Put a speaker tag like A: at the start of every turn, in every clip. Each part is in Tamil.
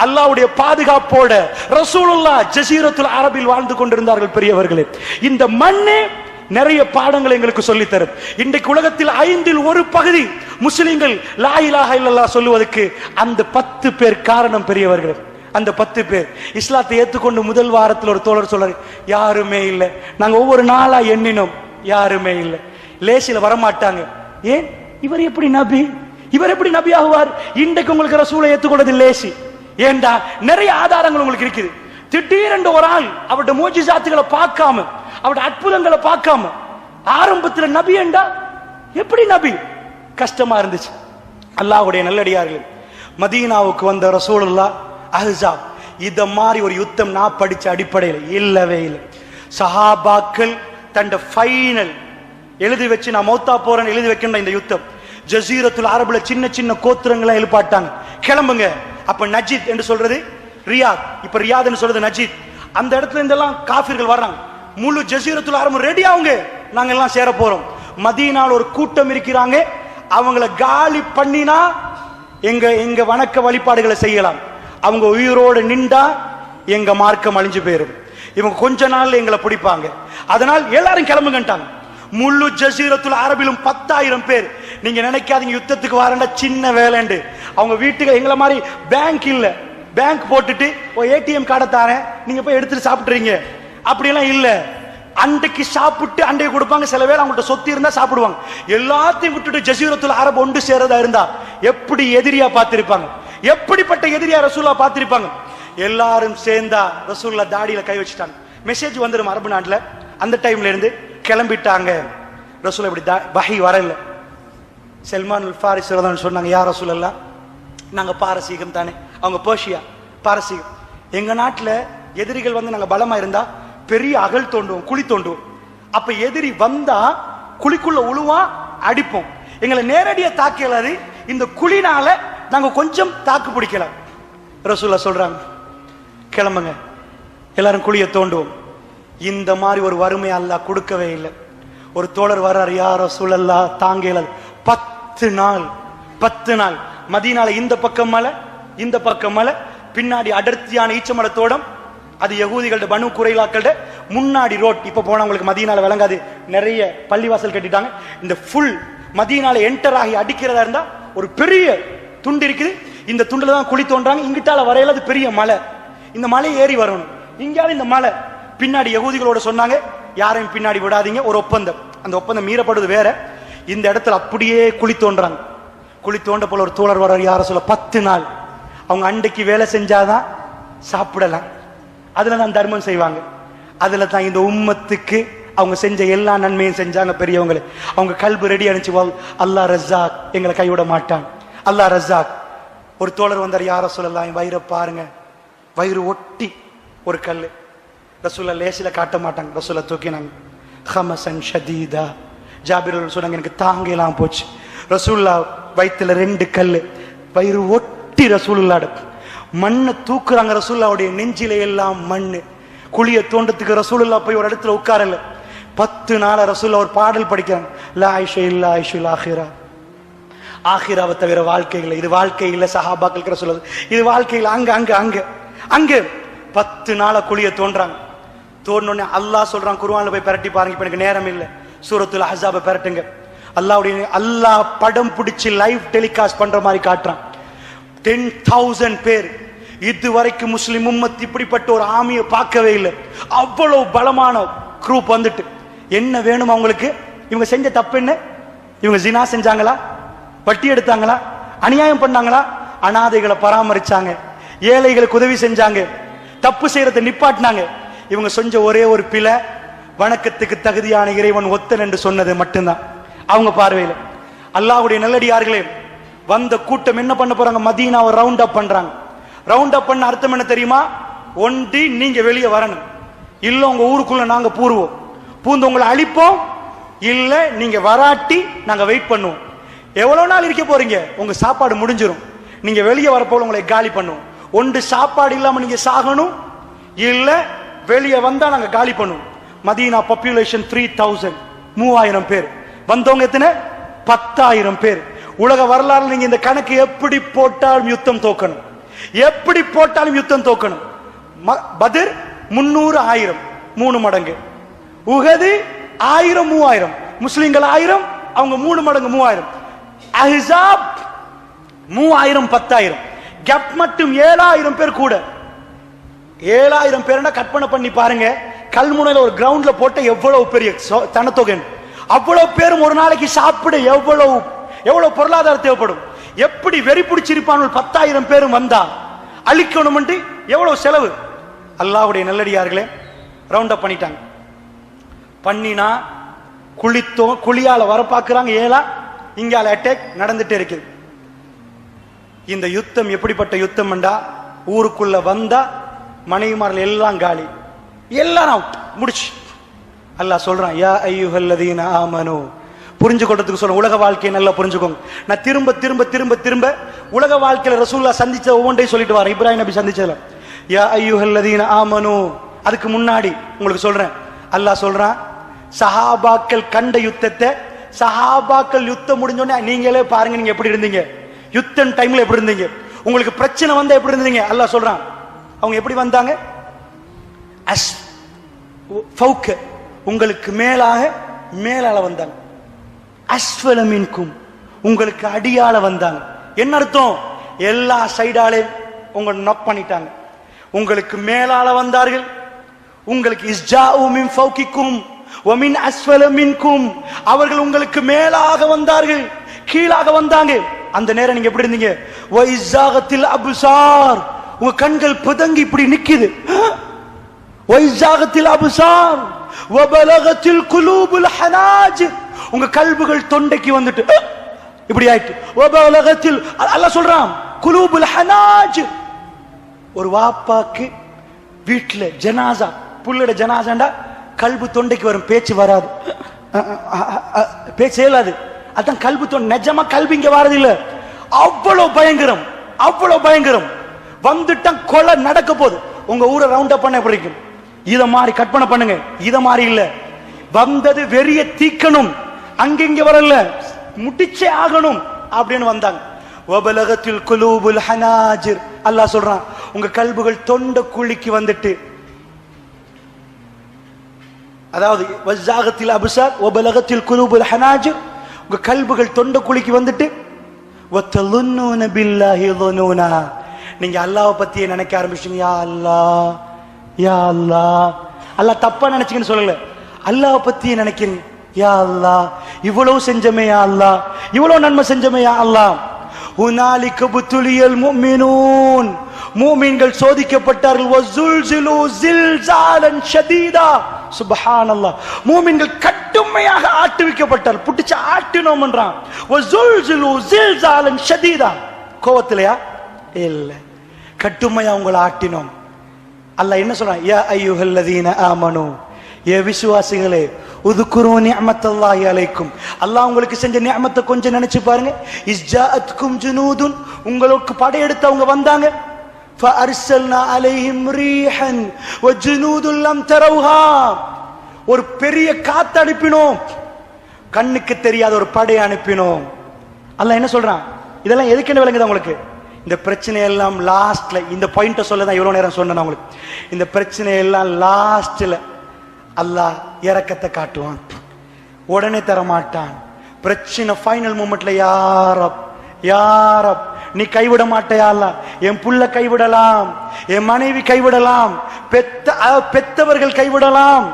A: அல்லாஹ்வுடைய பாதுகாப்போட ரசூலுல்லாஹ் ஜஸீரத்துல் அரபில் வாழ்ந்து கொண்டிருந்தார்கள். பெரியவர்களே, இந்த மண்ணே நிறைய பாடங்களை எங்களுக்கு சொல்லித் தரும். இன்றைக்கு உலகத்தில் 5இல் 1 பகுதி முஸ்லிம்கள் லா இலாஹா இல்லல்லாஹ் சொல்லுவதற்கு அந்த 10 பேர் காரணம். பெரியவர்களே, அந்த 10 பேர் இஸ்லாத்தை ஏற்றுக்கொண்டு முதல் வாரத்தில் ஒரு தோழர் சொல்றாரு, யாருமே இல்லை. நாங்க ஒவ்வொரு நாளா எண்ணினோம், யாருமே இல்லை. லேசில வரமாட்டாங்க. ஏன்? இவர் எப்படி நபி, இவர் எப்படி நபி ஆகுவார்? இன்றைக்கு உங்களுக்கு ரசூலை ஏற்றுக்கொண்டது லேசி. ஏண்டா நிறைய ஆதாரங்கள் உங்களுக்கு இருக்குது. திடீரென்று ஒரு ஆள் அவருடைய மோஜிசாத்துகளை பார்க்காம, அவருடைய அற்புதங்களை பார்க்காம ஆரம்பத்தில் நபி என்றா எப்படி நபி? கஷ்டமா இருந்துச்சு. அல்லாஹ்வுடைய நல்லடியார்கள், மதீனாவுக்கு வந்த ரசூலுல்லாஹ் அஹ்ஸாப் இத மாதிரி ஒரு யுத்தம் நான் படிச்ச அடிப்படையில் இல்லவே இல்லை. சஹாபாக்கள் தண்ட ஃபைனல் எழுதி வச்சு, நான் மௌத்தா போறேன்னு எழுதி வைக்கின்ற இந்த யுத்தம் ஜஸீரத்துல் அரபுல சின்ன சின்ன கோத்திரங்களை எழுப்பாட்டாங்க, கிளம்புங்க. அப்ப நஜித் என்று சொல்றது ரியாத், இப்ப ரியாத் என்று சொல்றது நஜித். அந்த இடத்துல இருந்தெல்லாம் காஃபிர்கள் வர்றாங்க. முழு ஜஸீரத்துல் அரபு ரெடி ஆகுங்க, நாங்க எல்லாம் சேர போறோம். மதீனால ஒரு கூட்டம் இருக்கிறாங்க, அவங்கள காலி பண்ணினா எங்க எங்க வணக்க வழிபாடுகளை செய்யலாம். அவங்க உயிரோடு நின்றா எங்க மார்க்கம் அழிஞ்சு போயிரும். இவங்க கொஞ்ச நாள்ல எங்களை பிடிப்பாங்க. அதனால் எல்லாரும் கிளம்புங்கட்டாங்க. முழு ஜஸீரத்துல் அரபிலும் 10,000 பேர். நீங்க நினைக்காதீங்க யுத்தத்துக்கு வரேன்டா சின்ன வேலைண்டு. அவங்க வீட்டுக்கு எங்களை மாதிரி பேங்க் இல்ல, பேங்க் போட்டுட்டு ஏடிஎம் கார்டை தாரேன் நீங்க போய் எடுத்துட்டு சாப்பிட்டுறீங்க அப்படியெல்லாம் இல்ல. அன்றைக்கு சாப்பிட்டு அன்றைக்கு கொடுப்பாங்க. சில பேர் அவங்கள்ட்ட சொத்து இருந்தா சாப்பிடுவாங்க. எல்லாத்தையும் விட்டுட்டு ஜஸீரத்துல் அரபு ஒன்று சேரதா இருந்தா எப்படி எதிரியா பார்த்திருப்பாங்க, எப்படிப்பட்ட எதிரியா ரசூலா பார்த்திருப்பாங்க. எல்லாரும் சேர்ந்தா ரசூல்லா தாடியில கை வச்சுட்டாங்க. மெசேஜ் வந்துடும் அரபு நாட்டுல. அந்த டைம்ல இருந்து கிளம்பிட்டாங்க. ரசூலா இப்படி வஹி வரல. சல்மான் அல் ஃபாரிஸ் சொன்னாங்க, யா ரசூலல்லாஹ், நாங்க பாரசீகம் தானே, அவங்க பெர்ஷியா, பாரசீகம். எங்க நாட்டுல எதிரிகள் வந்து நாங்க பலமா இருந்தா பெரிய அகல் தோண்டுவோம், குழி தோண்டுவோம். அப்ப எதிரி வந்தா குழிக்குள்ள உழுவா, அடிப்போம். எங்களை நேரடியா தாக்கலாது, இந்த குழினால நாங்க கொஞ்சம் தாக்கு பிடிக்கலாம். ரசூலா சொல்றாங்க, கிளம்புங்க, எல்லாரும் குழியை தோண்டுவோம். இந்த மாதிரி ஒரு வறுமை அல்லாஹ் கொடுக்கவே இல்லை. ஒரு தோழர் வர்றார், யா ரசூலல்லாஹ் தாங்கல. 10 நாள் மதீனால இந்த பக்கம் மலை, இந்த பக்கம் மலை, பின்னாடி அடர்த்தியான ஈச்சமரத்தோடம். அது யகூதிகளோட பனு குறைலாக்களோட முன்னாடி ரோட். இப்ப போனவங்களுக்கு மதீனால விளங்காது, நிறைய பள்ளிவாசல் கட்டிட்டாங்க. இந்த ஃபுல் மதீனால என்டர் ஆகி அடிக்கிறதா இருந்தா ஒரு பெரிய துண்டு இருக்குது. இந்த துண்டுல தான் குழி தோன்றாங்க. இங்கிட்டால வரையில அது பெரிய மலை. இந்த மலை ஏறி வரணும். இங்கால இந்த மலை பின்னாடி யகூதிகளோட சொன்னாங்க, யாரையும் பின்னாடி விடாதீங்க. ஒரு ஒப்பந்தம், அந்த ஒப்பந்தம் மீறப்படுது வேற. இந்த இடத்துல அப்படியே குழி தோன்றாங்க. குழி தோண்ட போல ஒரு தோழர் வர்றார், யார சொல்ல 10 நாள் அவங்க அண்டைக்கு வேலை செஞ்சாதான் சாப்பிடலாம். அதுல தான் தர்மம் செய்வாங்க. அதுல தான் இந்த உம்மத்துக்கு அவங்க செஞ்ச எல்லா நன்மையும் செஞ்சாங்க. பெரியவங்களே, அவங்க கல்பு ரெடி அனுச்சு, அல்லாஹ் ரஸாக் எங்களை கைவிட மாட்டான், அல்லாஹ் ரஸாக். ஒரு தோழர் வந்தார், யார சொல்லலாம், வயிறை பாருங்க, வயிறு ஒட்டி ஒரு கல்லு. ரசூல்லா லேசில காட்ட மாட்டாங்க, ரசூல்லா தூக்கினாங்க. ஹமசன் ஷதீதா. ஜாபிர் சொன்னாங்க, எனக்கு தாங்கலாம் போச்சு. ரசூல்லா வயிற்றுல 2 கல்லு, வயிறு ஒட்டி ரசூலுல்லாட மண்ணை தூக்குறாங்க. ரசூல்லாவுடைய நெஞ்சில எல்லாம் மண்ணு. குழிய தோண்டத்துக்கு ரசூலுல்லா போய் ஒரு இடத்துல உட்காரல. 10 நாள ரசூல்லா ஒரு பாடல் படிக்கிறாங்க, லா ஐஷா இல்லா ஐஷுல் ஆஹிரா. ஆஹிராவை தவிர வாழ்க்கை இல்லை. இது வாழ்க்கை இல்லை சஹாபாக்கள் ரசூலுல்லாஹ், இது வாழ்க்கையில் அங்க அங்க அங்க அங்க 10 நாள குழிய தோன்றாங்க. தோன்றோடனே அல்லாஹ் சொல்றான், குர்ஆன்ல போய் பிரட்டி பாருங்க, இப்ப எனக்கு நேரம் இல்லை, சூரத்துல் அஹ்ஸாபை பிரட்டுங்க. அல்லாஹ் படம் பிடிச்சி லைவ் டெலிகாஸ்ட் பண்ற மாதிரி காட்டுறான். 10,000 பேர். இதுவரைக்கும் முஸ்லிம் உம்மத் இப்படிப்பட்ட ஒரு ஆமியை பார்க்கவே இல்லை. அவ்வளவு பலமான குரூப் வந்துட்டு என்ன வேணும் அவங்களுக்கு? இவங்க செஞ்ச தப்பு என்ன? இவங்க ஜினா செஞ்சாங்களா, வட்டி எடுத்தாங்களா, அநியாயம் பண்ணாங்களா, அனாதைகளை பராமரிச்சாங்க, ஏழைகளுக்கு உதவி செஞ்சாங்க, தப்பு செய்யறதை நிப்பாட்டினாங்க. இவங்க செஞ்ச ஒரே ஒரு பிழை, வணக்கத்துக்கு தகுதியான இறைவன் ஒத்தன் என்று சொன்னது மட்டும்தான் அவங்க பார்வையில். அல்லாஹ்வுடைய நல்லடியார்களே, வந்த கூட்டம் என்ன பண்ண போறாங்க? மதீனாவை ரவுண்ட் அப் பண்றாங்க. ரவுண்ட் அப் பண்ண அர்த்தம் என்ன தெரியுமா? ஒண்டி நீங்க வெளியே வரணும், இல்ல உங்க ஊருக்குள்ள நாங்க பூருவோம், பூந்து உங்களை அழிப்போம், இல்ல நீங்க வராட்டி நாங்க வெயிட் பண்ணுவோம். எவ்வளவு நாள் இருக்க போறீங்க? உங்க சாப்பாடு முடிஞ்சிடும், நீங்க வெளியே வரப்போல உங்களை காலி பண்ணுவோம். ஒன்று சாப்பாடு இல்லாம நீங்க சாகணும், இல்ல வெளியே வந்தா நாங்க காலி பண்ணுவோம். மதீனா பாப்புலேஷன் 3,000, 3000 பேர். வந்தவங்க எத்தனை? 10,000 பேர். உலக வரலாறு நீங்க இந்த கணக்கு எப்படி போட்டாலும் யுத்தம் தோக்கணும், எப்படி போட்டாலும் யுத்தம் தோக்கணும். பத்ர் 300 1000 3 மடங்கு, உஹது 1000 3000, முஸ்லிம்கள் 1000 அவங்க 3 மடங்கு 3000, அஹ்ஸாப் 3000 10000, கப் மட்டும் 7000 பேர் கூட. 7000 பேர்னா கற்பனை பண்ணி பாருங்க, கல்முனையில ஒரு கிரவுண்ட்ல போட்ட எவ்வளவு பெரிய தனத்தொகை, அவ்வளவு பேரும் ஒரு நாளைக்கு சாப்பிட எவ்வளவு பொருளாதாரம் தேவைப்படும். எப்படி வெறி பிடிச்சிருப்பான் 10,000 பேரும் வந்தா அழிக்கணும், எவ்வளவு செலவு. அல்லாஹ்வுடைய நல்லடியார்களே ரவுண்ட் அப் பண்ணிட்டாங்க. பண்ணினா குழியால வர பாக்குறாங்க, ஏலா இங்கால அட்டாக் நடந்துட்டே இருக்குது. இந்த யுத்தம் எப்படிப்பட்ட யுத்தம் என்றா, ஊருக்குள்ள வந்தா மனைவிமார்கள் எல்லாம் காலி, எல்லாரும் அவுட், முடிச்சு. அல்லாஹ் சொல்றான், யா அய்யுஹல்லதீன ஆமனூ, புரிஞ்சுக்கொள்றதுக்கு சொல்ற, உலக வாழ்க்கையை நல்லா புரிஞ்சுக்கோங்க. நான் திரும்ப திரும்ப திரும்ப திரும்ப உலக வாழ்க்கையில ரசூலுல்லாஹ் சந்திச்ச ஒவ்வொன்றையும் சொல்லிட்டு வரேன். இப்ராஹிம் நபி சந்திச்சதுல யா அய்யுஹல்லதீன ஆமனூ, அதுக்கு முன்னாடி உங்களுக்கு சொல்றேன். அல்லாஹ் சொல்றான், சஹாபாக்கள் கண்ட யுத்தத்தை, சஹாபாக்கள் யுத்தம் முடிஞ்சோடனே நீங்களே பாருங்க, நீங்க எப்படி இருந்தீங்க, யுத்தம் டைம்ல எப்படி இருந்தீங்க, உங்களுக்கு பிரச்சனை வந்தா எப்படி இருந்தீங்க. அல்லாஹ் சொல்றான், அவங்க எப்படி வந்தாங்க, உங்களுக்கு மேலால வந்தாங்க, அஸ்வல மின்கும் உங்களுக்கு அடியால வந்தாங்க. என்ன அர்த்தம், எல்லா சைடாலே உங்களை நாக் பண்ணிட்டாங்க. உங்களுக்கு மேலால வந்தார்கள், உங்களுக்கு இஸ்ஜாஉ மின் ஃபௌகிக்கும் வ மின் அஸ்வல மின்கும், அவர்கள் உங்களுக்கு மேலாக வந்தார்கள், கீழாக வந்தாங்க. அந்த நேரம் நீங்க எப்படி இருந்தீங்க, வ இஸாகத்தில் அப்சார், உங்க கண்கள் பிதங்கி இப்படி நிக்குது, வ இஸாகத்தில் அப்சார் வ பலகத்தில் குலூபுல் ஹனாஜிர், உங்க கல்புகள் தொண்டைக்கு வந்துட்டு இப்படி ஆயிட்டு. வ பலகத்தில், அல்லாஹ் சொல்றான், குலூபுல் ஹனாஜிர். ஒரு வாப்பாக்கு வீட்டுல ஜனாசா, புள்ளட ஜனாசாண்டா கல்பு தொண்டைக்கு வரும், பேச்சு வராது, பேச்சு இயலாது. அதான் கல்பு தொண்டை, நிஜமா கல்வி இங்க வராது இல்ல. அவ்வளவு பயங்கரம், அவ்வளவு பயங்கரம். வந்துட்டான், கொலை நடக்க போகுது. உங்க ஊரை ரவுண்ட் அப் பண்ண எப்படி இருக்கும், இத மாதிரி கற்பனை பண்ணுங்க. இத மாதிரி இல்ல, வந்தது வெறிய தீக்கணும், அங்கிங்க வரல, முடிச்சே ஆகணும் அப்படின்னு வந்தாங்க. வபலகத்தில் குலூபுல் ஹனாஜிர், அல்லாஹ் சொல்றான், உங்க கல்புகள் தொண்ட குழிக்கு வந்துட்டு, அதாவது வஸாகத்தில் அப்சார் வபலகத்தில் குலூபுல் ஹனாஜிர், உங்க கல்புகள் தொண்ட குழிக்கு வந்துட்டு, வதலுன்னூன பில்லாஹி ظنونا, நீங்க அல்லாஹ்வை பத்தியே நினைக்க ஆரம்பிச்சீங்க. யா அல்லாஹ் யா அல்லாஹ், அல்லாஹ் தப்பா நினைச்சீங்கன்னு சொல்லல, அல்லாஹ்வை பத்தியே நினைக்கிறீங்க. யா அல்லாஹ் இவ்வளவு செஞ்சமே, யா அல்லாஹ் இவ்வளவு நன்மை செஞ்சமே, யா அல்லாஹ். ஹுனாலிக புத்துலியல் முஃமினூன், மூமின்கள் சோதிக்கப்பட்டார்கள். வஸுல்ஸிலு ஸில்ஸாலன் ஷதீதா, சுப்ஹானல்லாஹ், மூமின்கள் கடுமையாக ஆட்டுவிக்கப்பட்டார்கள், புடிச்சு ஆட்டினோம்ன்றான். வஸுல்ஸிலு ஸில்ஸாலன் ஷதீதா, கோவத்திலையா இல்ல, கடுமையா உங்களை ஆட்டினோம். அல்லாஹ் என்ன சொல்றான், யா அய்யுஹல்லதீன ஆமனூ, ஏ விசுவாசிகளே, உதுகுரு நிஅமத்தல்லாஹி அலைக்கும், அல்லாஹ் உங்களுக்கு செஞ்ச நிஅமத்தை கொஞ்சம் நினைச்சு பாருங்க. இஸ்ஜாஅத்கும் ஜுனூதுன், உங்களுக்கு படையெடுத்தவங்க வந்தாங்க. ஃபஅர்ஸல்னா அலைஹிம் ரீஹன் வஜுனூதுன் லம் தரவுஹா, ஒரு பெரிய காத்து அனுப்பினோம், கண்ணுக்கு தெரியாத ஒரு படையை அனுப்பினோம். அல்லாஹ் என்ன சொல்றான், இதெல்லாம் எதுக்குன்னு விளங்குதா உங்களுக்கு? இந்த பிரச்சனை எல்லாம் லாஸ்ட்ல, இந்த பாயிண்ட சொல்லதான் இவ்வளவு நேரம் சொன்னேன் உங்களுக்கு. இந்த பிரச்சனை எல்லாம் லாஸ்ட்ல அல்லாஹ் இரக்கத்தை காட்டுவான், உடனே தர மாட்டான். பிரச்சனை ஃபைனல் மூமெண்ட்ல யாரப் யாரப் நீ கைவிட மாட்டையா அல்லாஹ், என் புள்ள கைவிடலாம், என் மனைவி கைவிடலாம், பெத்தவர்கள் கைவிடலாம்,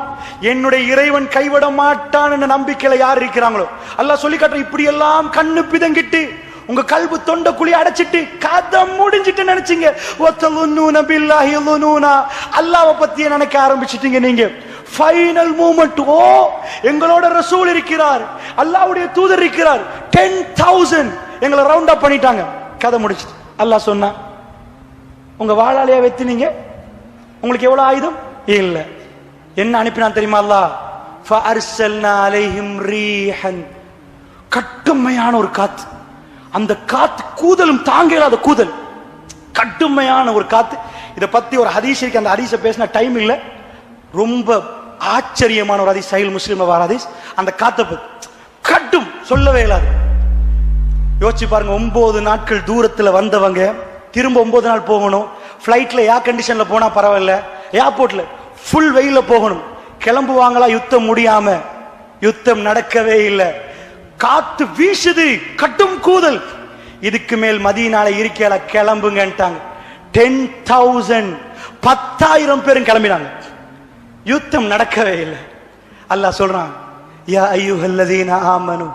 A: என்னுடைய இறைவன் கைவிட மாட்டான் என்ற நம்பிக்கையில யார் இருக்கிறாங்களோ அல்லாஹ் சொல்லி காட்டுற. இப்படி எல்லாம் கண்ணு பிதங்கிட்டு உங்க கல்பு தொண்ட குழி அடைச்சிட்டு கதை முடிஞ்சிட்டு நினைச்சீங்க, அல்லாஹ்வை பத்தியே நினைக்க ஆரம்பிச்சிட்டீங்க நீங்க. ஃபைனல் மூமெண்ட், ஓ எங்களோட ரசூல் இருக்கிறார், அல்லாஹ்வுடைய தூதர் இருக்கிறார், 10,000 எங்களை ரவுண்ட் அப் பண்ணிட்டாங்க, கதை முடிச்சிட்டு. அல்லாஹ் சொன்னா, உங்க வாளாலையா வெத்தினீங்க, உங்களுக்கு எவ்வளவு ஆயுதம் இல்ல, என்ன அனுப்பினான் தெரியுமா அல்லாஹ்? ஃபஅர்ஸல்னா அலைஹிம் ரீஹன், கடுமையான ஒரு காத்து, அந்த காத்து கூதலும் தாங்க இயலாத கூதல், கடுமையான ஒரு காத்து. இதை பத்தி ஒரு ஹதீஸ் இருக்கு, அந்த ஹதீஸை பேசின டைம் இல்ல, ரொம்ப ஆச்சரியமான ஒரு ஹதீஸ், சஹீஹ் முஸ்லிம்ல வர ஹதீஸ். அந்த காத்து கட்டும் சொல்லவே இயலாது. யோசிச்சு பாருங்க, 9 நாட்கள் தூரத்துல வந்தவங்க திரும்ப 9 நாள் போகணும். பிளைட்ல ஏர் கண்டிஷன்ல போனா பரவாயில்ல, ஏர்போர்ட்ல ஃபுல் வெயில போகணும். கிளம்புவாங்களா? யுத்தம் முடியாம. யுத்தம் நடக்கவே இல்லை. காத்து வீசுது, கட்டும் கூதல். இதுக்கு மேல் மதீனால இருக்கல, கிளம்புங்கன்ட்டாங்க. 10,000 10,000 பேரும் கிளம்பினாங்க. யுத்தம் நடக்கவே இல்லை. அல்லாஹ் சொல்றான், யா அய்யுஹல்லதீன ஆமனு,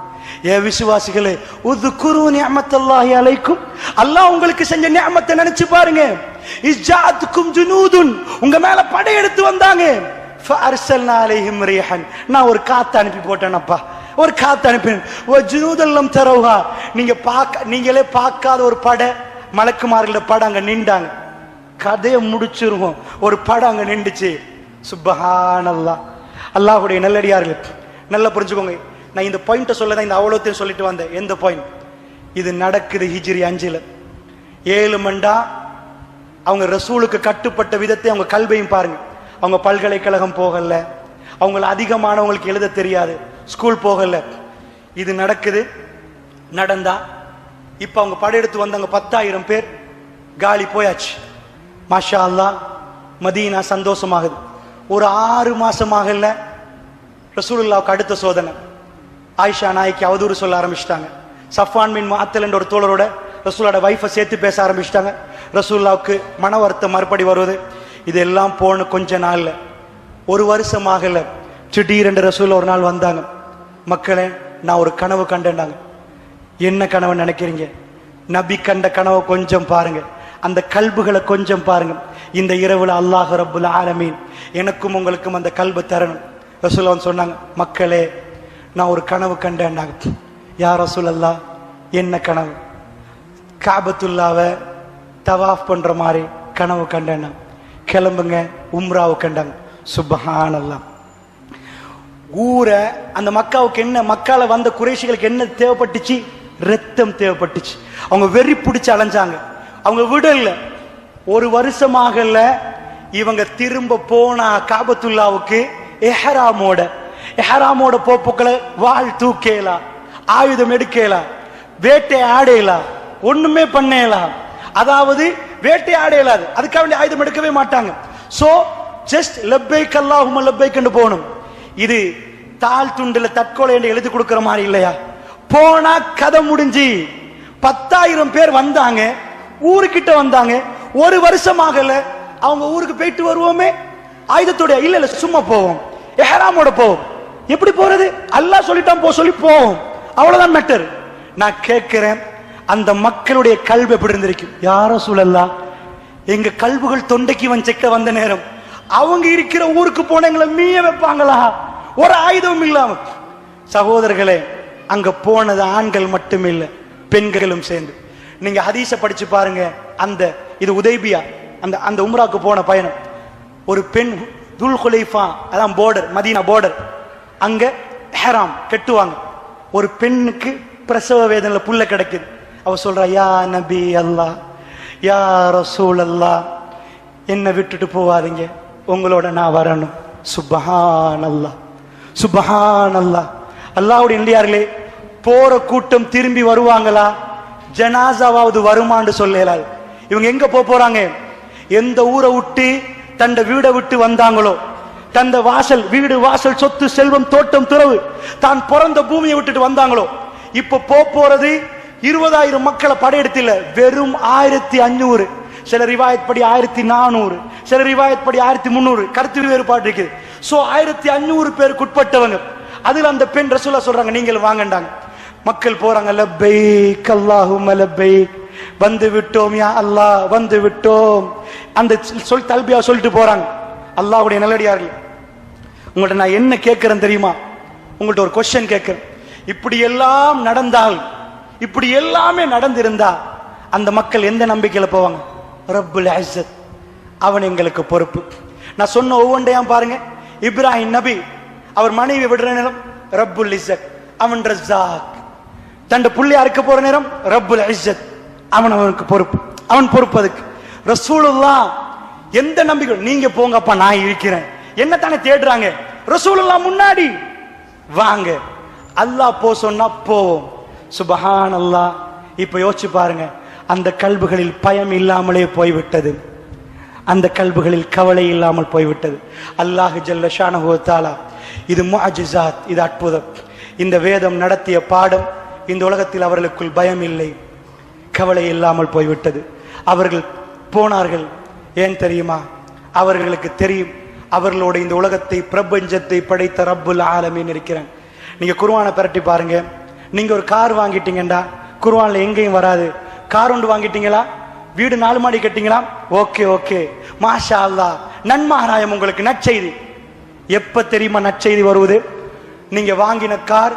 A: ஏ விசுவாசிகளே, உذ்குரு நிஅமத்தல்லாஹி அலைக்கும், அல்லாஹ் உங்களுக்கு செஞ்ச நிஅமத்தை நினைச்சு பாருங்க. இஸ்ஜாஅத்துக்கும் ஜுனூதுன், உங்க மேல படையெடுத்து வந்தாங்க. ஃபஅர்சல்னா அலைஹிம் ரீஹன், நான் ஒரு காத்து அனுப்பி போட்டேனப்பா, ஒரு காத்து அனுப்பினேன். ஜுனூதல்லம் தரவுஹா, நீங்களே பார்க்காத ஒரு படை, மலக்குமார்களோட படை அங்க நின்றாங்க. கதையை முடிச்சிருவோம், ஒரு படம் அங்க நின்றுச்சு. சுப்ஹானல்லாஹ். அல்லாஹ்வுடைய நல்லடியார்கள் நல்லா புரிஞ்சுக்கோங்க. நான் இந்த பாயிண்ட சொல்லதான் இந்த அவ்வளோத்தையும் சொல்லிட்டு வந்தேன். எந்த பாயிண்ட்? இது நடக்குது ஹிஜ்ரி 5. 7 மண்டா அவங்க ரசூலுக்கு கட்டுப்பட்ட விதத்தை, அவங்க கல்வியும் பாருங்க. அவங்க பல்கலைக்கழகம் போகல, அவங்கள அதிகமானவங்களுக்கு எழுத தெரியாது, ஸ்கூல் போகல. இது நடக்குது. நடந்தா இப்ப அவங்க படையெடுத்து வந்தாங்க. 10,000 பேர் காலி போயாச்சு. மாஷா அல்லாஹ், மதீனா சந்தோஷமாகுது. ஒரு 6 மாசமாக இல்ல, ரசூலுல்லாவுக்கு அடுத்த சோதனை. ஆயிஷா நாய்க்கு அவதூறு சொல்ல ஆரம்பிச்சிட்டாங்க. சஃப்வான் பின் முஅத்தல் என்ற ஒரு தோழரோட ரசூலோட வைஃபை சேர்த்து பேச ஆரம்பிச்சிட்டாங்க. ரசூலுல்லாவுக்கு மன வருத்தம் மறுபடி வருவது. இதெல்லாம் போன கொஞ்ச நாள்ல, ஒரு வருஷமாகல, திடீரென்று ரசூல் ஒரு நாள் வந்தாங்க. மக்களே, நான் ஒரு கனவு கண்டேன்னாங்க. என்ன கனவு நினைக்கிறீங்க? நபி கண்ட கனவை கொஞ்சம் பாருங்க, அந்த கல்புகளை கொஞ்சம் பாருங்க. இந்த இரவுல அல்லாஹ் ரப்புல் ஆலமீன் எனக்கும் உங்களுக்கும் அந்த கல்பு தரணும். ரசூலுல்லாஹ் சொன்னாங்க, மக்களே, நான் ஒரு கனவு கண்டேன்னாங்க. யா ரசூலல்லாஹ், என்ன கனவு? காபத்துல்லாவை தவாஃப் பண்ற மாதிரி கனவு கண்டேன்னா. கிளம்புங்க, உம்ராவை கண்டாங்க. சுப்ஹானல்லாஹ். ஊரை, அந்த மக்காவுக்கு என்ன, மக்கால வந்த குறைஷிகளுக்கு என்ன தேவைப்பட்டுச்சு? ரத்தம் தேவைப்பட்டுச்சு. அவங்க வெறி பிடிச்சு அலைஞ்சாங்க, அவங்க விடல. ஒரு வருஷமாகல, இவங்க திரும்ப போனா காபத்துல்லாவுக்கு எஹராமோட போப்புக்களை வாழ் தூக்கலாம், ஆயுதம் எடுக்கலாம், வேட்டை ஆடையலாம், ஒண்ணுமே பண்ணலாம். அதாவது வேட்டை ஆடையலாது, அதுக்காக வேண்டிய ஆயுதம் எடுக்கவே மாட்டாங்க. சோ ஜஸ்ட் லப்பைக் அல்லாஹும்ம லப்பைக் என்று போகணும். இது தாழ் துண்டுல தற்கொலை என்று எழுதி கொடுக்கிற மாதிரி இல்லையா? போனா கதை முடிஞ்சு. 10,000 பேர் வந்தாங்க, ஊருக்கிட்ட வந்தாங்க. ஒரு வருஷமாகல, அவங்க ஊருக்கு போயிட்டு வருவோமே ஆயுதத்தோட, இல்ல சும்மா போவோம், எஹராமோட போவோம். எப்படி போறது? அல்லாஹ் சொல்லிட்டான் போ, சொல்லி போவோம், அவ்வளவுதான் மேட்டர். நான் கேட்கிறேன், அந்த மக்களுடைய கல்வி எப்படி இருந்திருக்கும்? யா ரசூலல்லாஹ், எங்க கல்புகள் தொண்டைக்கு வஞ்சக்க வந்த நேரம், அவங்க இருக்கிற ஊருக்கு போனவங்களை மீய வைப்பாங்களா? ஒரு ஆயுதம் இல்லாம. சகோதரர்களே, அங்க போனது ஆண்கள் மட்டும் இல்ல, பெண்களும் சேர்ந்து. நீங்க ஹதீஸ படிச்சு பாருங்க. அந்த இது உதைபியா, அந்த உம்ராக்கு போன பயணம். ஒரு பெண் துல் குலைஃபா, அதான் பார்டர், மதீனா பார்டர், அங்க ஹராம் கட்டுவாங்க. ஒரு பெண்ணுக்கு பிரசவ வேதனையில புள்ள கிடைக்குது. அவ சொல்றா, யா நபி அல்லாஹ், யா ரசூல் அல்லாஹ், என்னை விட்டுட்டு போவாதீங்க, உங்களோட நான் வரணும். சுப்ஹானல்லாஹ், சுப்ஹானல்லாஹ். அல்லாஹ்வுடைய நல்லடியார்களே, போற கூட்டம் திரும்பி வருவாங்களா? ஜனாசாவாவது வருமான்னு சொல்லலாது. இவங்க எங்க போறாங்க? எந்த ஊரை விட்டு, தண்ட வீடை விட்டு வந்தாங்களோ, தந்த வாசல், வீடு வாசல், சொத்து செல்வம், தோட்டம் துறவு, தான் பிறந்த பூமியை விட்டுட்டு வந்தாங்களோ, இப்ப போறது 20,000 மக்களை படையெடுத்தில்ல, வெறும் 1,500. சில ரிவாயத் படி 1,400, சில ரிவாயத் படி 1,300, கருத்து வேறுபாடு இருக்குது. சோ 1,500 பேருக்கு உட்பட்டவங்க. அதுல அந்த பெண் ரசூலுல்லாஹ் சொல்றாங்க, நீங்கள் வாங்கண்டாங்க. மக்கள் போறாங்க, லப்பைக் அல்லாஹும்ம லப்பைக், வந்து விட்டோம் யா அல்லாஹ், வந்து விட்டோம், அந்த சொல் தல்பியா சொல்லிட்டு போறாங்க. அல்லாஹ்வுடைய நல்லடியார்கள், உங்கள்ட்ட நான் என்ன கேட்கிறேன் தெரியுமா? உங்கள்ட்ட ஒரு கொஸ்டின் கேட்கிறேன். இப்படி எல்லாம் நடந்தால், இப்படி எல்லாமே நடந்திருந்தா, அந்த மக்கள் எந்த நம்பிக்கையில போவாங்க? ரப்புல் இஸ்ஸத், அவன் எங்களுக்கு பொறுப்பு. நான் சொன்ன ஒவ்வொன்றையும் பாருங்க. இப்ராஹிம் நபி, அவர் மனைவி விடுற நேரம் ரப்புல் இஸ்ஸத், அவன் ரஸாக். தண்ட புள்ளையா இருக்க போற நேரம் ரப்புல் இஸ்ஸத், அவனுக்கு பொறுப்பு, அவன் பொறுப்பு. அதுக்கு ரசூலுல்லாஹ் எந்த நம்பிக்கை? நீங்க போங்கப்பா, நான் இருக்கிறேன். என்ன தானே தேடுறாங்க? ரசூலுல்லாஹ் முன்னாடி வாங்க, அல்லாஹ் போ சொன்னா போவோம். சுப்ஹானல்லாஹ். இப்ப யோசிச்சு பாருங்க, அந்த கல்புகளில் பயம் இல்லாமலே போய்விட்டது, அந்த கல்புகளில் கவலை இல்லாமல் போய்விட்டது. அல்லாஹ் ஜல்ல ஷானஹு வ தஆலா, இது முஅஜிஸாத், இது அற்புதம். இந்த வேதம் நடத்திய பாடம், இந்த உலகத்தில் அவர்களுக்குள் பயம் இல்லை, கவலை இல்லாமல் போய்விட்டது. அவர்கள் போனார்கள். ஏன் தெரியுமா? அவர்களுக்கு தெரியும், அவர்களோட இந்த உலகத்தை, பிரபஞ்சத்தை படைத்த ரப்புல் ஆலமீன் இருக்கிறான். நீங்க குர்ஆனை பரட்டி பாருங்க. நீங்க ஒரு கார் வாங்கிட்டீங்கடா, குர்ஆன்ல எங்கேயும் வராது. கார் ஒன்று வாங்கிட்டீங்களா, வீடு 4 மாடி கட்டிங்களா, ஓகே ஓகே மாஷா அல்லாஹ், நன்மாராயம், உங்களுக்கு நற்செய்தி. எப்ப தெரியுமா நற்செய்தி வருவது? நீங்க வாங்கின கார்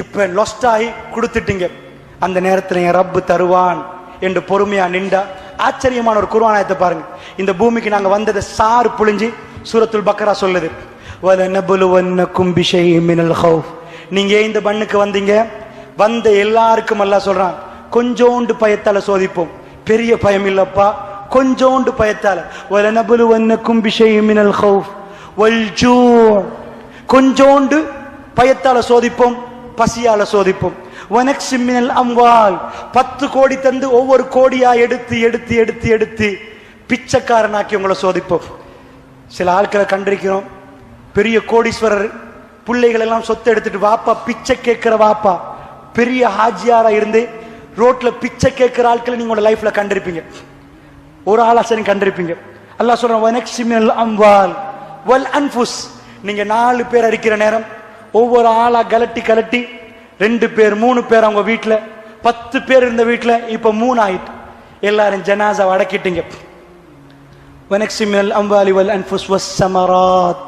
A: இப்ப லொஸ்ட் ஆகி கொடுத்துட்டீங்க, அந்த நேரத்தில் என் ரப்பு தருவான் என்று பொறுமையா நின்றா ஆச்சரியமான ஒரு குர்ஆன் ஆயத்தை பாருங்க. இந்த பூமிக்கு நாங்க வந்ததை சாறு புழிஞ்சி சூரத்துல் பக்ரா சொல்லுது, வலனபுலுவன்னகும் பிஷைஇம் மினல் ஹௌஃப். நீங்க இந்த பண்ணுக்கு வந்தீங்க, வந்த எல்லாருக்கும் அல்லாஹ் சொல்றான், கொஞ்சோண்டு பயத்தால சோதிப்போம். பெரிய பயம் இல்லப்பா, கொஞ்சோண்டு பயத்தால. வலனபுலுவன்னகும் பிஷைஇம் மினல் ஹௌஃப் வல் ஜூ, கொஞ்சோண்டு பயத்தால சோதிப்போம், பசியால சோதிப்போம். வனக்ஸிம் மினல் அம்வால், 10 கோடி தந்து ஒவ்வொரு கோடியா எடுத்து எடுத்து எடுத்து எடுத்து பிச்சைக்காரனாக்கி உங்களை சோதிப்போம். சில ஆட்களை கண்டிருக்கிறோம், பெரிய கோடீஸ்வரர், பிள்ளைகள் எல்லாம் சொத்து எடுத்துட்டு வாப்பா பிச்சை கேட்கிற வாப்பா, பெரிய ஹாஜியாரா இருந்து ரோட்ல பிச்சை கேட்கிற ஆட்களை நீங்க உங்க லைஃப்ல கண்டிருப்பீங்க. ஒரு ஆளாசனை கண்டிருப்பீங்க. அல்லாஹ் சொல்றான், வனக்ஸிம் மினல் அம்வால் வல் அன்ஃபுஸ். நீங்க 4 பேர் அடிக்கிற நேரம் ஒவ்வொரு ஆளா கலட்டி கலட்டி 2 பேர் 3 பேர் அவங்க வீட்டுல, 10 பேர் இருந்த வீட்டுல இப்ப 3 ஆயிட்டு, எல்லாரும் ஜனாஸா அடக்கிட்டீங்க. வனக்ஸிம் மினல் அம்வாலி வல் அன்ஃபுஸ் வஸ் ஸமராத்.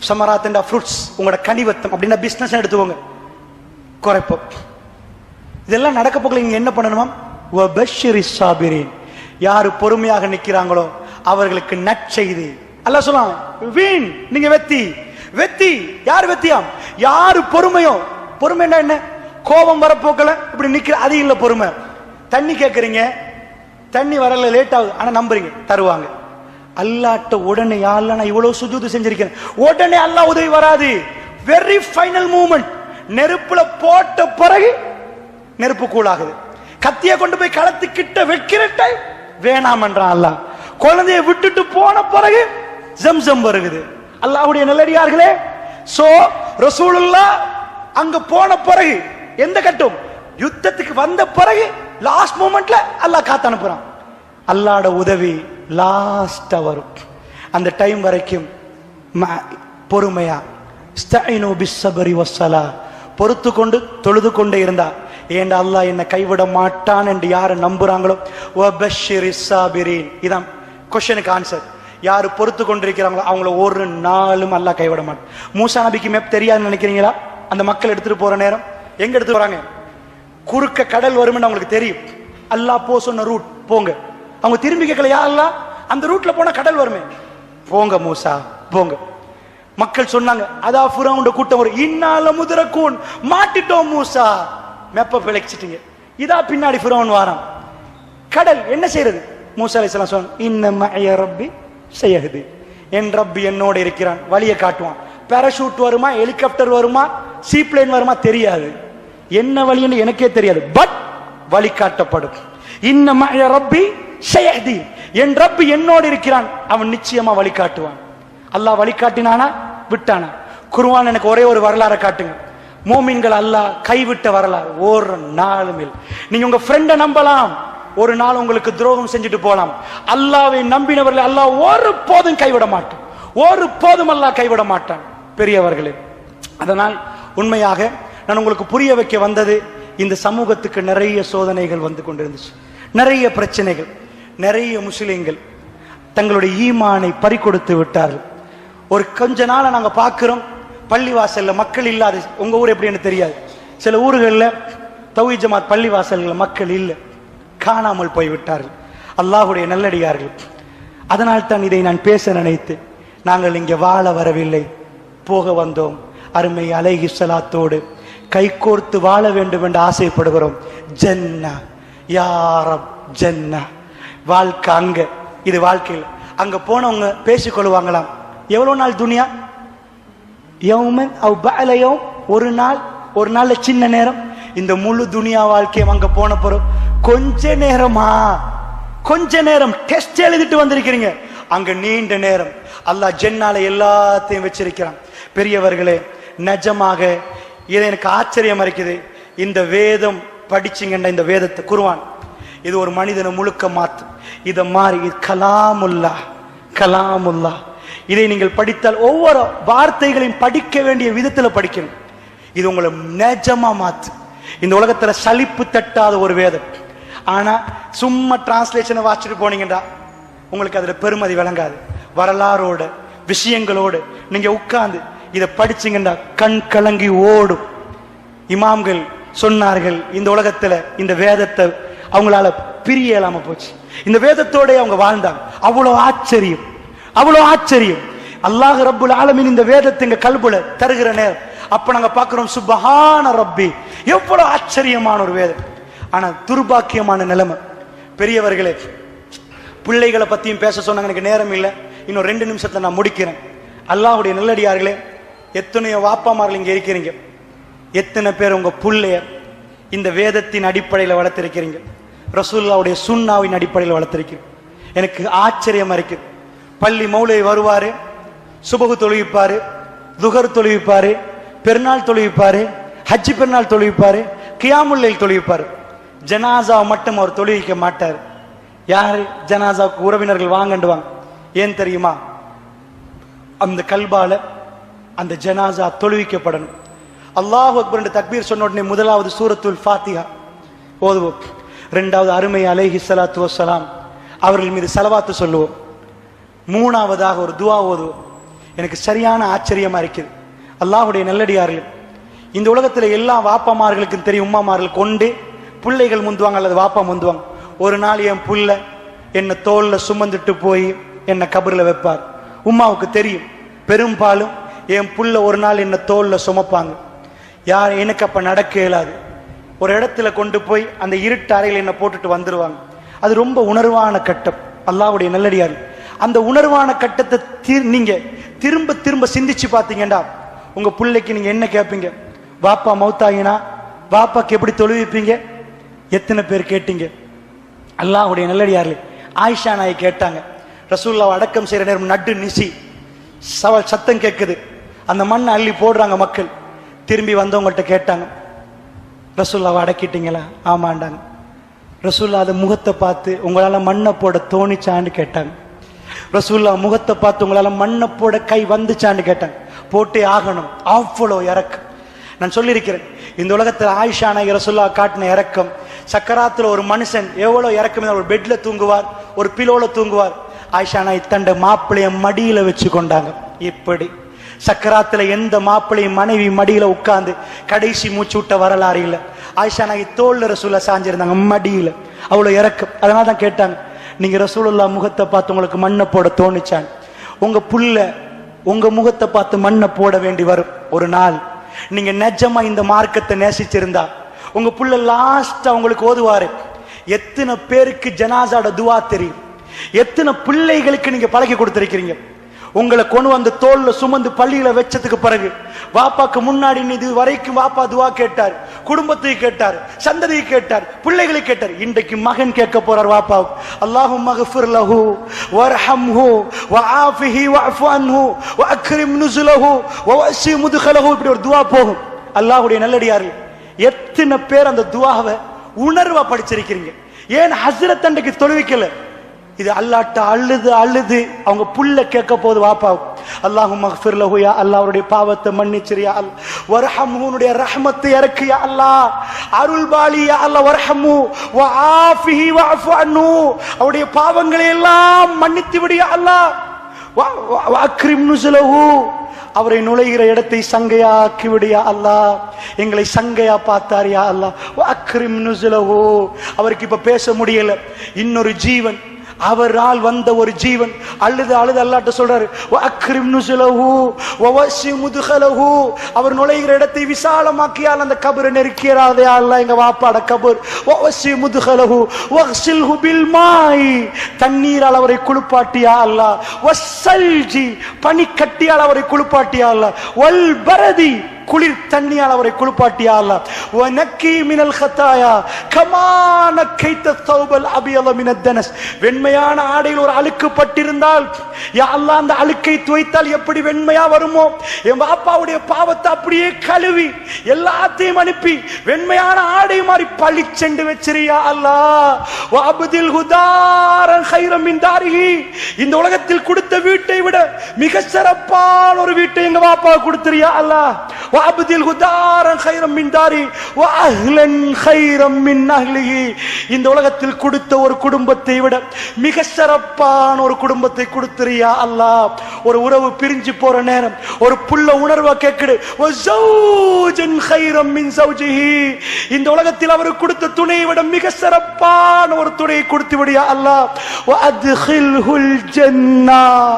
A: ஸமராத் என்ற ஃப்ரூட்ஸ், உங்களோட கனிவத்தம் அப்படின்னா பிசினஸ் எடுத்துக்கோங்க, குறைப்போம். இதெல்லாம் நடக்க போகல. நீங்க என்ன பண்ணணுமா? வபஷ்ஷிரிஸ் சாபிரீன், யாரு பொறுமையாக நிக்கிறாங்களோ அவர்களுக்கு நற்செய்தி. அல்லாஹ் சொல்றான், வீண் நீங்க வெத்தி. வெத்தி யார் வெத்தியாம்? யாரு பொறுமையோ. பொறுமைன்னா என்ன? கோபம் வரப்போக்கல இப்படி நிக்கிற, அது இல்ல பொறுமை. தண்ணி கேட்கறீங்க, தண்ணி வரல, லேட் ஆகுது, ஆனா நம்புறீங்க தருவாங்க. அல்லாட்ட உடனே, யாழ்லா நான் இவ்வளவு சுஜூது செஞ்சிருக்கேன், உடனே அல்லாஹ் உதவி வராது. Very final moment. நெருப்புல போட்ட பிறகு நெருப்பு கூலாகுது. கத்திய கொண்டு போய் களத்துக்கிட்ட வைக்கிற டைம் வேணாம் என்றான் அல்லாஹ். குழந்தைய விட்டுட்டு போன பிறகு ஜம்சம் வருகுது. அல்லாஹ்வுடைய நல்லடியார்களே, சோ ரசூலுல்லாஹ் அங்க போன பிறகு எந்த கட்டம்? யுத்தத்துக்கு வந்த பிறகு லாஸ்ட் மூமெண்ட்ல அல்லாஹ் காத்து அனுப்புறான். அல்லாஹ்வோட உதவி லாஸ்டா வரும். அந்த டைம் வரைக்கும் பொறுமையா, ஸ்தஈனு பிஸ்ஸப்ரி வஸ்ஸலா, பொறுத்து கொண்டு தொழுது கொண்டே இருந்தா, ஏண்டா அல்லாஹ் என்ன கைவிட மாட்டான் என்று யாரு நம்புறாங்களோ, வபஷ்ஷிரிஸ் சாபிரீன். இதான் क्वेश्चனுக்கு ஆன்சர். யாரு பொறுத்து கொண்டிருக்கிறாங்களோ அவங்கள ஒரு நாளும் அல்லாஹ் கைவிட மாட்டான். மூசா நபிக்கு மேப் தெரியாதுன்னு நினைக்கிறீங்களா? அந்த மக்கள் எடுத்துட்டு போற நேரம் எங்க எடுத்து போறாங்க? குறுக்க கடல் வரும்னு அவங்களுக்கு தெரியும். அல்லாஹ் போ சொன்ன ரூட் போங்க. அவங்க திரும்பி கேட்கல, யா அல்லாஹ் அந்த ரூட்ல போனா கடல் வருமே, போங்க மூசா போங்க. மக்கள் சொன்னாங்க, அதா ஃபிரௌன் கூட்டம் ஒரு இன்னால முதரக்கூன், மாட்டிட்டோம் மூசா, மெப்ப பிழைச்சிட்டீங்க. இதா பின்னாடி ஃபிரௌன் வாரான். கடல் என்ன செய்யறது? மூசா அலைஹிஸ்ஸலாம் சொன்னாங்க, இன்ன மஅய ரப்பி ஸயஹ்தி, என் ரப்பி என்னோட இருக்கிறான், வழியை காட்டுவான். பாராசூட் வருமா, ஹெலிகாப்டர் வருமா, சீப்ளேன் வருமா தெரியாது, என்ன வழின்னு எனக்கே தெரியாது, பட் வழி காட்டப்படும். இன்ன மஅய ரப்பி ஸயஹ்தி, என் ரப்பி என்னோட இருக்கிறான், அவன் நிச்சயமா வழி காட்டுவான். அல்லாஹ் வழி காட்டினானா விட்டானா? குர்ஆன் எனக்கு ஒரே ஒரு வரலாறை காட்டுங்க, மோமின்கள் அல்லாஹ் கைவிட்ட வரலாறு ஒரு நாளும் இல்லை. நீங்க உங்க ஃப்ரெண்டை நம்பலாம், ஒரு நாள் உங்களுக்கு துரோகம் செஞ்சுட்டு போலாம். அல்லாஹ்வை நம்பினவர்களை அல்லாஹ் ஒரு போதும் கைவிட மாட்டான், ஒரு போதும் அல்லாஹ் கைவிட மாட்டான் பெரியவர்களே. அதனால் உண்மையாக நான் உங்களுக்கு புரிய வைக்க வந்தது, இந்த சமூகத்துக்கு நிறைய சோதனைகள் வந்து கொண்டிருந்துச்சு, நிறைய பிரச்சனைகள். நிறைய முஸ்லிம்கள் தங்களுடைய ஈமானை பறிகொடுத்து விட்டார்கள். ஒரு கொஞ்ச நாள நாங்க பார்க்கிறோம், பள்ளிவாசல்ல மக்கள் இல்லாத, உங்க ஊர் எப்படின்னு தெரியாது, சில ஊர்களில் தௌஹீத் ஜமாத் பள்ளிவாசல்ல மக்கள் இல்லை, காணாமல் போய்விட்டார்கள். அல்லாஹ்வுடைய நல்லடியார்கள். அதனால் தான் இதை நான் பேச நினைத்து, நாங்கள் இங்கே வாழ வரவில்லை, போக வந்தோம். அருமை அலைஹிஸ்ஸலாத்தோடு கைகோர்த்து வாழ வேண்டும் என்று ஆசைப்படுகிறோம். ஜன்னா யா ரப் ஜன்னா, வாழ்க்கை அங்க, இது வாழ்க்கையில். அங்க போனவங்க பேசிக்கொள்வாங்களாம், எவ்வளவு நாள் துனியா, யௌமன் அவ் பஅல யௌம், ஒரு நாள், ஒரு நாள்ல சின்ன நேரம், இந்த முழு துனியா வாழ்க்கையும் அங்க போன பிறகு கொஞ்ச நேரம் டெஸ்ட் எழுதிட்டு வந்திருக்கிறீங்க. அங்க நீண்ட நேரம் அல்லாஹ் ஜென்னால எல்லாத்தையும் வச்சிருக்கிறான். பெரியவர்களே, நிஜமாக இது எனக்கு ஆச்சரியமா இருக்குது. இந்த வேதம் படிச்சிங்கன்னா, இந்த வேதத்தை குர்ஆன் இது ஒரு மனிதனை முழுக்க மாத்து. இதை மாறி கலாமுல்லா இதை நீங்கள் படித்தால் ஒவ்வொரு வார்த்தைகளையும் படிக்க வேண்டிய விதத்துல படிக்கணும். இது உங்களை நிஜமா மாத்து. இந்த உலகத்துல சலிப்பு தட்டாத ஒரு வேதம். ஆனா சும்மா டிரான்ஸ்லேஷனை வாசிச்சுட்டு போனீங்கடா உங்களுக்கு அதுல பெருமதி விளங்காது. வரலாறோட விஷயங்களோடு நீங்க உட்கார்ந்து இதை படிச்சீங்கன்னா கண் கலங்கி ஓடும். இமாம்கள் சொன்னார்கள், இந்த உலகத்துல இந்த வேதத்தை அவங்களால பிரிய இயலாம போச்சு. இந்த வேதத்தோட அவங்க வாழ்ந்தாங்க. அவ்வளவு ஆச்சரியம். அல்லாஹ் ரப்புல் ஆலமீன் இந்த வேதத்தை எங்க கல்புல தருகிற நேரம் அப்ப நாங்க பாக்குறோம், சுப்ஹான ரப்பி, எவ்வளவு ஆச்சரியமான ஒரு வேதம். ஆனா துர்பாக்கியமான நிலைமை. பெரியவர்களே, பிள்ளைகளை பத்தியும் பேச சொன்னாங்க, எனக்கு நேரம் இல்லை, இன்னும் 2 நிமிஷத்துல நான் முடிக்கிறேன். அல்லாஹ்வுடைய நல்லடியார்களே, எத்தனையோ வாப்பாமார்கள் இங்க இருக்கிறீங்க. எத்தனை பேர் உங்க புள்ளைய இந்த வேதத்தின் அடிப்படையில் வளர்த்திருக்கிறீங்க, ரசூலுல்லாஹ்வுடைய சுன்னாவின் அடிப்படையில் வளர்த்திருக்கிறீங்க. எனக்கு ஆச்சரியமா இருக்கு. பள்ளி மௌலவி வருவாரு, சுபகு தொழுவிப்பாரு, துஹர் தொழுவிப்பாரு, பெருநாள் தொழுவிப்பாரு, ஹஜ் பெருநாள் தொழுவிப்பாரு, கியாமுல் லைல் தொழுவிப்பாரு. ஜனாசா மட்டும் அவர் தொழுவிக்க மாட்டார். யாரு ஜனாசாவுக்கு உறவினர்கள் வாங்கண்டுவாங்க. ஏன் தெரியுமா? அந்த கல்பால அந்த ஜனாசா தொழுவிக்கப்படணும். அல்லாஹ் அக்பர் என்று தக்பீர் சொன்ன உடனே முதலாவது சூரத்துல் ஃபாத்திஹா ஓதுவோம். 2வது அருமை அலைஹி ஸலாத்து வஸ்ஸலாம் அவர்கள் மீது ஸலவாத்து சொல்லுவோம். 3வதாக ஒரு துஆ ஓதுவோம். எனக்கு சரியான ஆச்சரியமா இருக்குது. அல்லாஹ்வுடைய நல்லடியார்கள், இந்த உலகத்துல எல்லா வாப்பாமார்களுக்கும் தெரியும், உம்மாமார்கள் கொண்டு பிள்ளைகள் முந்துவாங்க அல்லது வாப்பா முந்துவாங்க. ஒரு நாள் என் புள்ள என்னை தோல்ல சுமந்துட்டு போய் என்னை கபர்ல வைப்பார். உம்மாவுக்கு தெரியும், பெரும்பாலும் என் புள்ள ஒரு நாள் என்னை தோல்ல சுமப்பாங்க. யார் எனக்கு அப்ப நடக்க இயலாது. ஒரு இடத்துல கொண்டு போய் அந்த இருட்டு அறையில் என்னை போட்டுட்டு வந்துருவாங்க. அது ரொம்ப உணர்வான கட்டம். அல்லாஹ்வுடைய நல்லடியார், அந்த உணர்வான கட்டத்தை நீங்க திரும்ப திரும்ப சிந்திச்சு பார்த்தீங்கன்னா உங்க பிள்ளைக்கு நீங்க என்ன கேட்பீங்க? வாப்பா மௌத்தாயினா வாப்பாக்கு எப்படி தொழுவிப்பீங்க? எத்தனை பேர் கேட்டீங்க? அல்லாஹ்வுடைய நல்லடியார்களே, ஆயிஷா நாயை கேட்டாங்க. ரசூலுல்லாஹ் அடக்கம் செய்யற நேரம் நடு நிசி சத்தம் கேட்குது. அந்த மண்ணை அள்ளி போடுறாங்க மக்கள். திரும்பி வந்தவங்கள்ட்ட கேட்டாங்க, ரசூலுல்லாஹ் அடக்கிட்டீங்களா? ஆமாண்டாங்க. ரசூலுல்லாஹ் அந்த முகத்தை பார்த்து உங்களால மண்ணை போட தோணிச்சான்னு கேட்டாங்க. ரசூலுல்லாஹ் முகத்தை பார்த்து உங்களால மண்ணை போட கை வந்துச்சான்னு கேட்டாங்க. போட்டே ஆகணும், அவ்வளோ இறக்கம். நான் சொல்லியிருக்கிறேன், இந்த உலகத்தில் ஆயிஷா நாயகி ரசூலுல்லாஹ் காட்டின இறக்கம். சக்கராத்துல ஒரு மனுஷன் எவ்வளவு இறக்கம், ஒரு பெட்ல தூங்குவார், ஒரு பிலோல தூங்குவார். ஆயிஷா நாயகி தண்ட மாப்பிள்ளைய மடியில வச்சு கொண்டாங்க. இப்படி சக்கராத்துல எந்த மாப்பிள்ளையும் மனைவி மடியில உட்கார்ந்து கடைசி மூச்சு விட்ட வரலாறு இல்லை. ஆயிஷா நாயகி தோல்ல ரசூலுல்லாஹ் சாஞ்சிருந்தாங்க, மடியில. அவ்வளவு இறக்கம். அதனால தான் கேட்டாங்க, நீங்க ரசூலுல்லாஹ் முகத்தை பார்த்து உங்களுக்கு மண்ணை போட தோணிச்சான்? உங்க புள்ள உங்க முகத்தை பார்த்து மண்ணை போட வேண்டி வரும் ஒரு நாள். நீங்க நிஜமா இந்த மார்க்கத்தை நேசிச்சிருந்தா உங்க புள்ள லாஸ்டா உங்களுக்கு ஓதுவாரு. எத்தனை பேருக்கு ஜனாசாட துவா தெரியும்? எத்தனை பிள்ளைகளுக்கு நீங்க பழகி கொடுத்திருக்கிறீங்க? உங்களை கொண்டு வந்து தோல்ல சுமந்து பள்ளியில வச்சதுக்கு பிறகு வாப்பாக்கு முன்னாடி இது வரைக்கும் வாப்பா துவா கேட்டார், குடும்பத்துக்கு கேட்டார், சந்ததிக்கு கேட்டார், பிள்ளைகளுக்கு கேட்டார். இன்றைக்கு மகன் கேட்க போறார் வாப்பா, அல்லாஹும்ம ஃகிஃபிர் லஹு வர்ஹம்ஹு வஆஃபிஹி வஅஃபு அன்ஹு வஅக்ரிம் நுஸுலஹு வவஸி முத்கலஹு. இப்படி ஒரு துவா போகும். அல்லாஹ்வுடைய நல்லடியார்கள், எத்தனை பேர் அந்த துவாவை உணர்வா படிச்சிருக்கிறீங்க? ஏன் ஹஸ்ரத் அன்றைக்கு தொழுவிக்கல? இது அல்லாட்ட அழுது அவங்க புள்ள கேட்க போது வாப்பா, அல்லாஹும்ம ஃகிஃபிர் லஹு, யா அல்லாஹ் அவருடைய பாவத்தை மன்னிச்சிரு யா அல்லாஹ், வர்ஹம்ஹுனுடைய ரஹ்மத்தை இறக்கு யா அல்லாஹ், அருள்பாலி யா அல்லாஹ், வர்ஹம்ஹு வஆஃபிஹி வஅஃபு அன்ஹு, அவருடைய பாவங்களை எல்லாம் மன்னித்து விடு யா அல்லாஹ், வஅக்ரிம் நுஸுலஹு, அவரை நுழைகிற இடத்தை சங்கையாக்கி விடு யா அல்லாஹ், எங்களை சங்கையா பார்த்தார் யா அல்லாஹ், வஅக்ரிம் நுஸுலஹு. அவருக்கு இப்ப பேச முடியல. இன்னொரு ஜீவன், அவரால் வந்த ஒரு ஜீவன் அழுது அல்லாட்ட சொல்றாரு, வஅக்ரிம் நுஸுலஹு வவஸி முத்கலஹு, அவர் நுழைகிற இடத்தை விசாலமாக்கியால் அந்த கபரை நெருக்கிறாதே அல்லாஹ், எங்க வாப்பாட கபர். வவஸி முத்கலஹு வக்ஸில்ஹு பில் மாய், தண்ணீரால் அவரை குளிப்பாட்டியா அல்லாஹ், வஸ்ஸல்ஜி, பனி கட்டியால் அவரை குளிப்பாட்டியா அல்லாஹ், வல் பரதி, குளிர் தண்ணியால் அவரை குளிப்பாட்டியா அல்லாஹ். வனக்கி மினல் ஹதாயா கமா நக்கைத தௌபல் அபியல மினத் தனஸ். வெண்மையான ஆடையில் ஒரு அழுக்கு பட்டிருந்தால் யா அல்லாஹ் அந்த அழுக்கை துவைத்தால் எப்படி வெண்மையா வருமோ, என் பாப்பாவுடைய பாவத்தை அப்படியே கழுவி எல்லாத்தையும் அனுப்பி வெண்மையான ஆடை மாதிரி பளிச்சென்று வச்சிரியா அல்லாஹ். வஅப்தில் ஹுதாரன் கைரம் மின் தாரிஹி. இந்த உலகத்தில் கொடுத்த வீட்டை விட மிக சிறப்பான ஒரு வீட்டை எங்க பாப்பா கொடுத்திரியா அல்லாஹ். வஅப்தில் ஹுதாரன் கைரம் மின் தாரி வ அஹ்லன் கைரம் மின் அஹ்லிஹி. இந்த உலகத்தில் கொடுத்த ஒரு குடும்பத்தை விட மிக சிறப்பான ஒரு குடும்பத்தை கொடுத்திரியா அல்லாஹ். ஒரு உறவு பிரிஞ்சு போற நேரம் ஒரு புள்ள உணர்வா கேக்குது, வ ஜௌஜன் கைரம் மின் ஜௌஜிஹி. இந்த உலகத்தில் அவருக்கு கொடுத்த துணையை விட மிக சிறப்பான ஒரு துணையை கொடுத்து விடியா அல்லாஹ். வ அத்கில்ஹுல் ஜன்னah.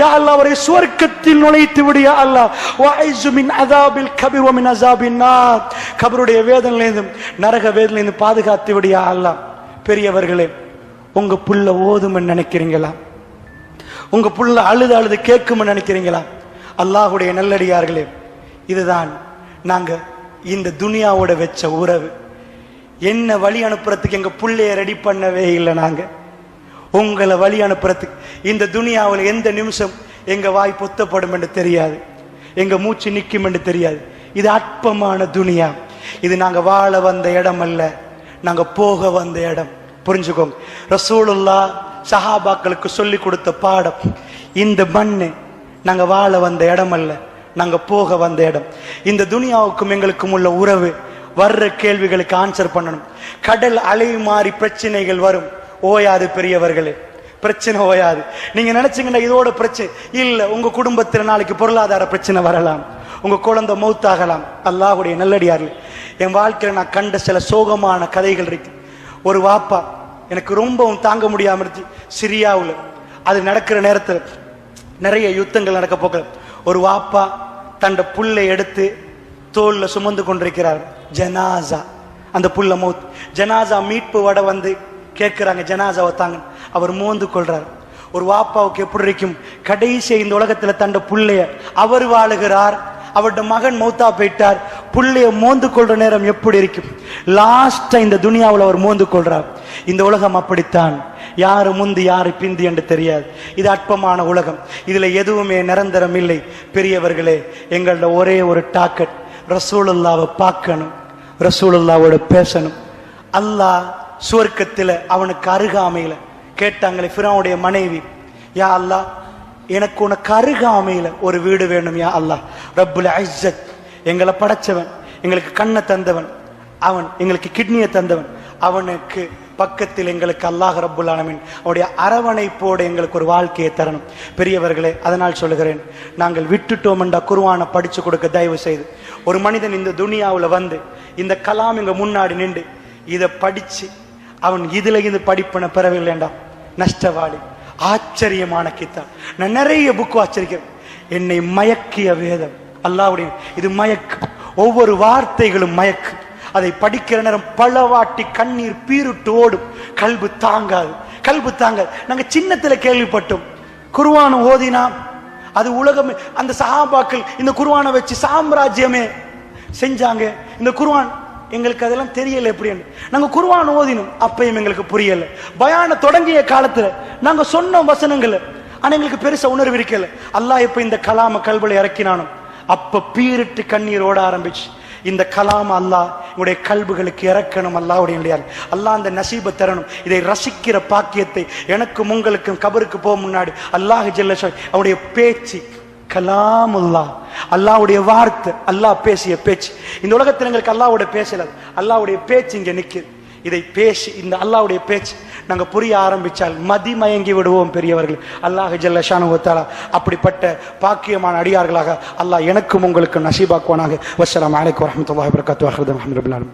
A: யா அல்லாஹ் அவரை சுவர்க்கத்தில் நுழைத்து விடியா அல்லாஹ். வ ஐஸு மின் அஸாபில் கப்ர் வ மின் அஸாபின் நார். கபருடைய வேதனையிலிருந்து நரக வேதனையிலிருந்து பாதுகாத்து விடியா அல்லாஹ். பெரியவர்களே, உங்க புள்ள ஓதும்னு நினைக்கிறீங்களா? உங்க புள்ள அழுது அழுது கேட்கும்னு நினைக்கிறீங்களா? அல்லாஹ்வுடைய நல்லடியார்களே, இதுதான் நாங்க இந்த துனியாவோட வச்ச உறவு. என்ன வழி அனுப்புறதுக்கு எங்க புள்ளைய ரெடி பண்ணவே இல்லை. நாங்க உங்களை வழி அனுப்புறதுக்கு இந்த துனியாவில் எந்த நிமிஷம் எங்க வாய் பொத்தப்படும் என்று தெரியாது, எங்க மூச்சு நிற்கும் என்று தெரியாது. இது அற்பமான துனியா. இது நாங்க வாழ வந்த இடம் அல்ல, நாங்க போக வந்த இடம். புரிஞ்சுக்கோங்க. ரசூலுல்லாஹ் சஹாபாக்களுக்கு சொல்லி கொடுத்த பாடம். இந்த மண்ணு நாங்க வாழ வந்த இடம் அல்ல, நாங்க போக வந்த இடம். இந்த துனியாவுக்கும் எங்களுக்கும் உள்ள உறவு. வர்ற கேள்விகளுக்கு ஆன்சர் பண்ணணும். கடல் அலை மாறி பிரச்சனைகள் வரும், ஓயாது பெரியவர்களே, பிரச்சனை ஓயாது. நீங்க நினைச்சீங்கன்னா இதோட பிரச்சனை இல்ல. உங்க குடும்பத்தில் நாளைக்கு பொருளாதார பிரச்சனை வரலாம், உங்க குழந்தை மௌத்தாகலாம். அல்லாஹ்வுடைய நல்லடியார்கள், என் வாழ்க்கையில நான் கண்ட சில சோகமான கதைகள் இருக்கு. ஒரு வாப்பா எனக்கு ரொம்பவும் தாங்க முடியாம இருந்துச்சு. சிரியாவில் அது நடக்கிற நேரத்தில் நிறைய யுத்தங்கள் நடக்க போகிற ஒரு வாப்பா தண்ட புல்லை எடுத்து தோல்ல சுமந்து கொண்டிருக்கிறார். ஜனாசா, அந்த புல்ல மௌத். ஜனாசா மீட்பு வட வந்து கேட்கிறாங்க, ஜனாசாவை தாங்க. அவர் மோந்து கொள்றார். ஒரு வாப்பாவுக்கு எப்படி இருக்கும்? கடைசி இந்த உலகத்துல தண்ட புள்ளைய அவர் வாழுகிறார், அவருடைய மகன் மௌத்தா போயிட்டார், புள்ளைய மோந்து கொள்ற நேரம் எப்படி இருக்கும்? லாஸ்டா இந்த துனியாவில் அவர் மோந்து கொள்றார். இந்த உலகம் அப்படித்தான், யாரு முந்தி யாரு பிந்தி என்று தெரியாது. இது அற்பமான உலகம், இதுல எதுவுமே நிரந்தரம் இல்லை. பெரியவர்களே, எங்களோட ஒரே ஒரு டாக்கெட், ரசூலுல்லாவை பார்க்கணும், ரசூலுல்லாவோட பேசணும். அல்லாஹ் சுவர்க்கத்துல அவனுக்கு அருகாமையில கேட்டாங்களே ஃபிரௌனுடைய மனைவி, யா அல்லாஹ் எனக்கு உனக்கு அருகாமையில ஒரு வீடு வேணும் யா அல்லாஹ். ரப்புல் இஸ்ஸத், எங்களை படைச்சவன், எங்களுக்கு கண்ணை தந்தவன், அவன் எங்களுக்கு கிட்னியை தந்தவன், அவனுக்கு பக்கத்தில் எங்களுக்கு அல்லாஹ் ரப்புல் ஆலமீன் அவருடைய அரவணைப்போடு எங்களுக்கு ஒரு வாழ்க்கையை தரணும். பெரியவர்களே, அதனால் சொல்லுகிறேன், நாங்கள் விட்டுட்டோம் என்ற குர்ஆனை படிச்சு கொடுக்க தயவு செய்து. ஒரு மனிதன் இந்த துனியாவில் வந்து இந்த கலாம் எங்க முன்னாடி நின்று இதை படிச்சு அவன் இதுல இது படிப்பின பெறவில்லைண்டா நஷ்டவாளி. ஆச்சரியமான கித்தாப். நான் நிறைய புக் வாசிச்சிருக்கிறேன். என்னை மயக்கிய வேதம் அல்லாஹ்வுடைய, இது மயக்கு. ஒவ்வொரு வார்த்தைகளும் மயக்கு. அதை படிக்கிற நேரம் பலவாட்டி கண்ணீர் பீருட்டு ஓடும். கல்பு தாங்காது, கல்பு தாங்காது. நாங்க சின்னத்துல கேள்விப்பட்டோம், குர்ஆன் ஓதினா அது உலகமே. அந்த சஹாபாக்கள் இந்த குர்ஆனை வச்சு சாம்ராஜ்யமே செஞ்சாங்க. இந்த குர்ஆன் எங்களுக்கு அதெல்லாம் தெரியல எப்படின்னு. நாங்க குர்ஆன் ஓதினோம், அப்பயும் எங்களுக்கு புரியல. பயான தொடங்கிய காலத்துல நாங்க சொன்ன வசனங்கள், ஆனா எங்களுக்கு பெருசா உணர்வு இருக்கல. அல்லாஹ் எப்ப இந்த கலாம கல்வில இறக்கினானோ அப்ப பீரிட்டு கண்ணீர் ஓட ஆரம்பிச்சு. இந்த கலாம் அல்லாஹ் உங்களுடைய கல்புகளுக்கு இறக்கணும். அல்லாஹ்வுடைய அல்லாஹ் அந்த நசீபை தரணும். இதை ரசிக்கிற பாக்கியத்தை எனக்கும் உங்களுக்கும் கபருக்கு போக முன்னாடி அல்லாஹ் ஜல்ல அவருடைய பேச்சு கலாமுல்லாஹ், அல்லாஹ்வுடைய வார்த்தை, அல்லாஹ் பேசிய பேச்சு. இந்த உலகத்தில் எங்களுக்கு அல்லாஹ்வுடைய பேசல, அல்லாஹ்வுடைய பேச்சு இங்க நிக்குது. இதை பேசி இந்த அல்லாஹ்வுடைய பேச்சு நாங்க புரிய ஆரம்பிச்சால் மதிமயங்கி விடுவோம் பெரியவர்கள். அல்லாஹ் ஜல்ல ஷானஹு வ தஆலா அப்படிப்பட்ட பாக்கியமான அடியார்களாக அல்லாஹ் எனக்கும் உங்களுக்கும் நசீபாக்குவானாக. வஸ்ஸலாமு அலைக்கும் வரஹ்மத்துல்லாஹி வபரகாத்துஹு.